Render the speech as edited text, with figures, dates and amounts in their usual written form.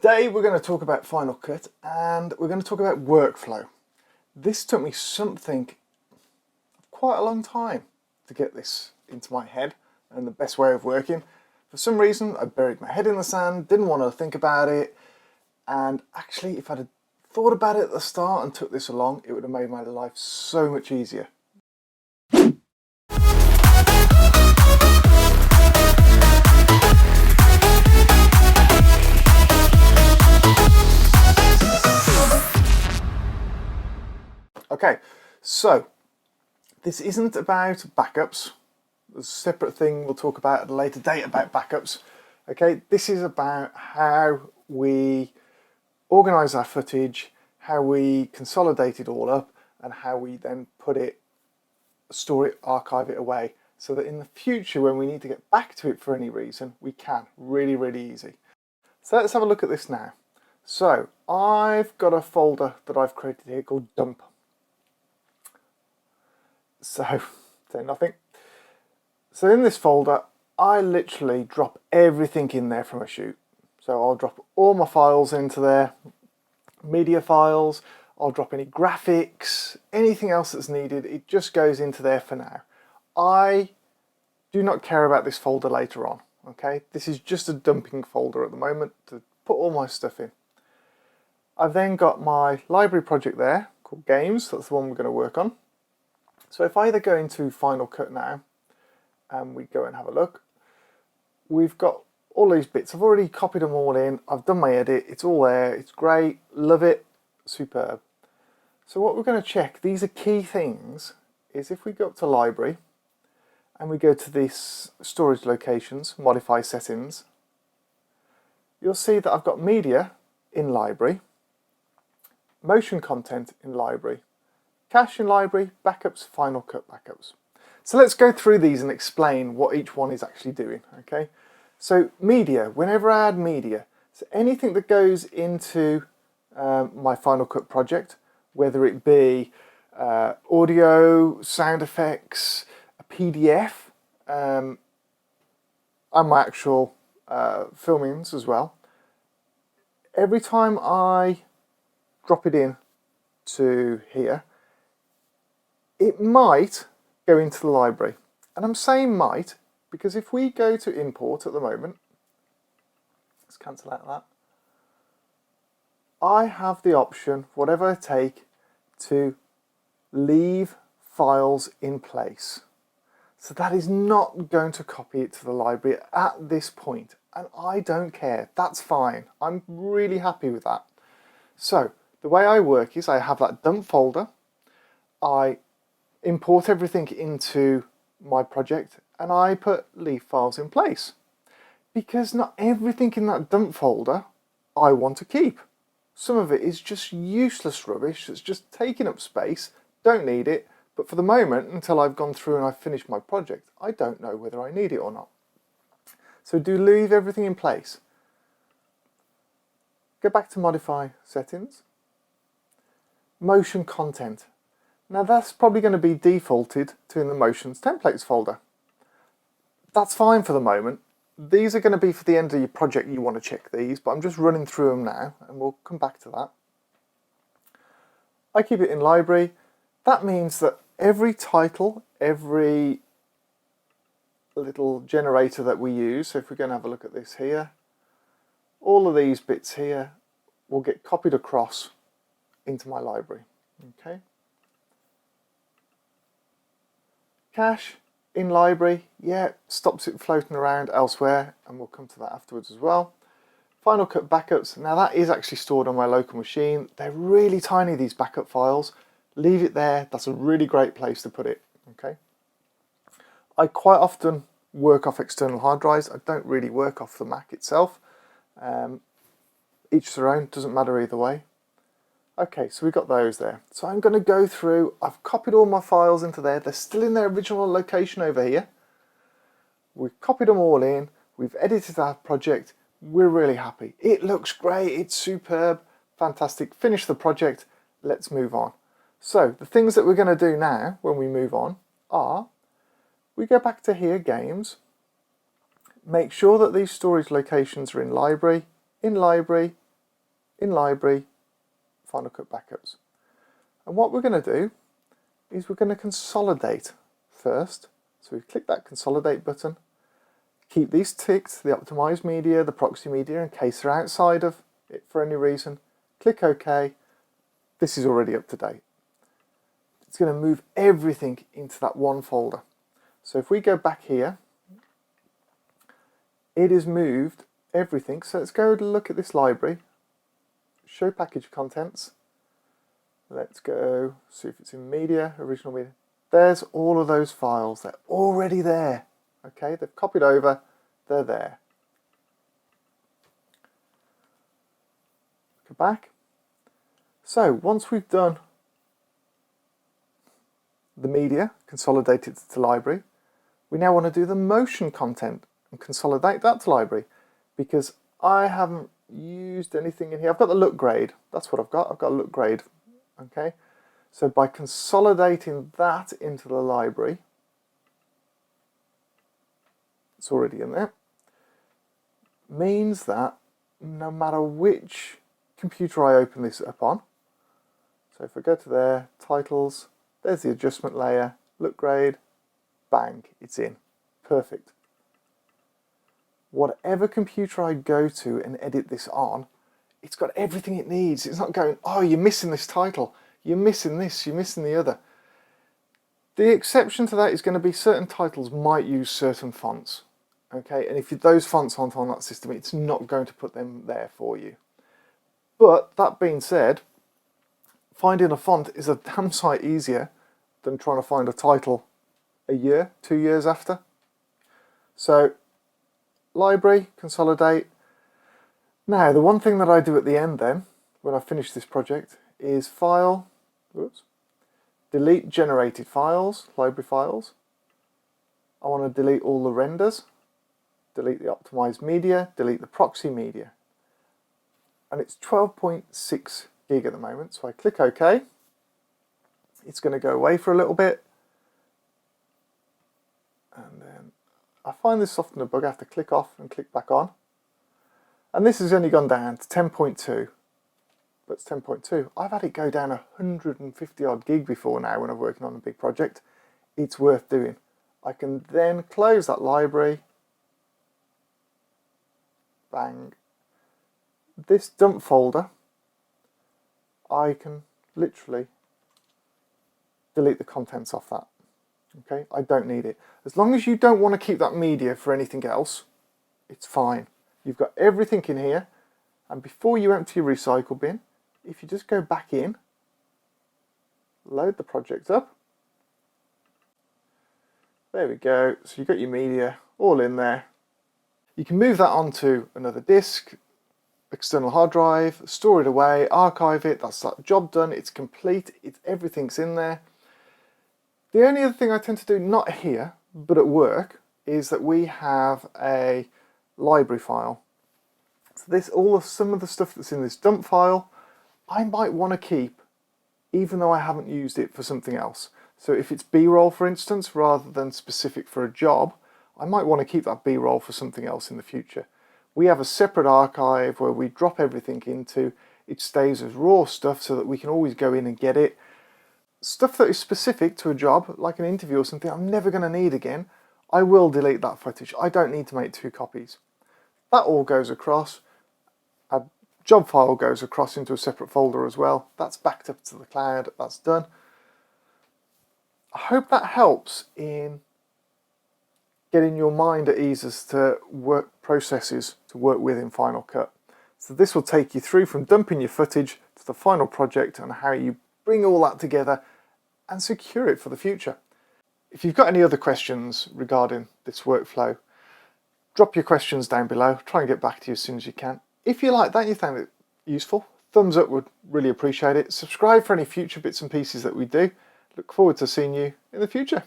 Today we're going to talk about Final Cut and we're going to talk about workflow. This took me quite a long time to get this into my head and the best way of working. For some reason I buried my head in the sand, didn't want to think about it, and actually if I'd thought about it at the start and took this along, it would have made my life so much easier. Okay, so this isn't about backups. There's a separate thing we'll talk about at a later date about backups. Okay, this is about how we organise our footage, how we consolidate it all up, and how we then store it, archive it away, so that in the future when we need to get back to it for any reason, we can. Really, really easy. So let's have a look at this now. So I've got a folder that I've created here called Dump. So, say nothing. So in this folder, I literally drop everything in there from a shoot. So I'll drop all my files into there, media files, I'll drop any graphics, anything else that's needed, it just goes into there for now. I do not care about this folder later on, okay? This is just a dumping folder at the moment to put all my stuff in. I've then got my library project there called Games, that's the one we're going to work on. So if I either go into Final Cut now and we go and have a look, we've got all these bits. I've already copied them all in. I've done my edit. It's all there. It's great. Love it. Superb. So what we're going to check, these are key things, is if we go up to Library and we go to this Storage Locations, Modify Settings, you'll see that I've got Media in Library, Motion Content in Library, Cache in Library, Backups, Final Cut Backups. So let's go through these and explain what each one is actually doing, okay? So media, whenever I add media, so anything that goes into my Final Cut project, whether it be audio, sound effects, a PDF, and my actual filmings as well, every time I drop it in to here, it might go into the library. And I'm saying might because if we go to import at the moment, let's cancel out that, I have the option, whatever I take, to leave files in place. So that is not going to copy it to the library at this point. And I don't care, that's fine. I'm really happy with that. So the way I work is I have that dump folder, I import everything into my project and I put leave files in place, because not everything in that dump folder I want to keep. Some of it is just useless rubbish that's just taking up space, don't need it, but for the moment, until I've gone through and I've finished my project, I don't know whether I need it or not. So do leave everything in place. Go back to Modify Settings, Motion Content. Now that's probably going to be defaulted to in the Motions Templates folder. That's fine for the moment. These are going to be for the end of your project, you want to check these, but I'm just running through them now and we'll come back to that. I keep it in Library. That means that every title, every little generator that we use, so if we're going to have a look at this here, all of these bits here will get copied across into my library. Okay. Cache in Library, yeah, stops it floating around elsewhere, and we'll come to that afterwards as well. Final Cut Backups, now that is actually stored on my local machine. They're really tiny, these backup files. Leave it there, that's a really great place to put it, okay? I quite often work off external hard drives. I don't really work off the Mac itself. Each their own, doesn't matter either way. Okay, so we've got those there. So I'm going to go through, I've copied all my files into there. They're still in their original location over here. We've copied them all in. We've edited our project. We're really happy. It looks great. It's superb. Fantastic. Finish the project. Let's move on. So the things that we're going to do now when we move on are, we go back to here, Games. Make sure that these storage locations are in Library, in Library, Final Cut Backups. And what we're going to do is we're going to consolidate first. So we click that Consolidate button. Keep these ticked, the optimized media, the proxy media, in case they're outside of it for any reason. Click OK. This is already up to date. It's going to move everything into that one folder. So if we go back here, it has moved everything. So let's go look at this library. Show package contents. Let's go see if it's in media, original media. There's all of those files. They're already there. Okay, they've copied over. They're there. Go back. So once we've done the media, consolidate it to library, we now want to do the motion content and consolidate that to library, because I haven't used anything in here. I've got the look grade. That's what I've got. I've got a look grade. Okay, so by consolidating that into the library, it's already in there, means that no matter which computer I open this up on, so if I go to there, titles, there's the adjustment layer, look grade, bang, it's in. Perfect. Whatever computer I go to and edit this on, it's got everything it needs. It's not going, oh, you're missing this title, you're missing this, you're missing the other. The exception to that is going to be certain titles might use certain fonts. Okay, and if those fonts aren't on that system, it's not going to put them there for you. But that being said, finding a font is a damn sight easier than trying to find a title a year, 2 years after. So, library, consolidate. Now, the one thing that I do at the end then, when I finish this project, is file, delete generated files, library files. I want to delete all the renders, delete the optimized media, delete the proxy media. And it's 12.6 gig at the moment, so I click OK. It's going to go away for a little bit. And then I find this often a bug. I have to click off and click back on. And this has only gone down to 10.2. But it's 10.2. I've had it go down 150 odd gig before now when I'm working on a big project. It's worth doing. I can then close that library. Bang. This dump folder, I can literally delete the contents off that. Okay, I don't need it. As long as you don't want to keep that media for anything else, it's fine. You've got everything in here, and before you empty your recycle bin, if you just go back in, load the project up. There we go. So you've got your media all in there. You can move that onto another disk, external hard drive, store it away, archive it. That's that job done. It's complete. Everything's in there. The only other thing I tend to do, not here, but at work, is that we have a library file. So some of the stuff that's in this dump file, I might want to keep, even though I haven't used it for something else. So if it's B-roll, for instance, rather than specific for a job, I might want to keep that B-roll for something else in the future. We have a separate archive where we drop everything into. It stays as raw stuff so that we can always go in and get it. Stuff that is specific to a job, like an interview or something I'm never going to need again, I will delete that footage. I don't need to make 2 copies. That all goes across. A job file goes across into a separate folder as well. That's backed up to the cloud. That's done. I hope that helps in getting your mind at ease as to work processes to work with in Final Cut. So this will take you through from dumping your footage to the final project and how you bring all that together and secure it for the future. If you've got any other questions regarding this workflow, drop your questions down below. Try and get back to you as soon as you can. If you like that and you found it useful, thumbs up would really appreciate it. Subscribe for any future bits and pieces that we do. Look forward to seeing you in the future.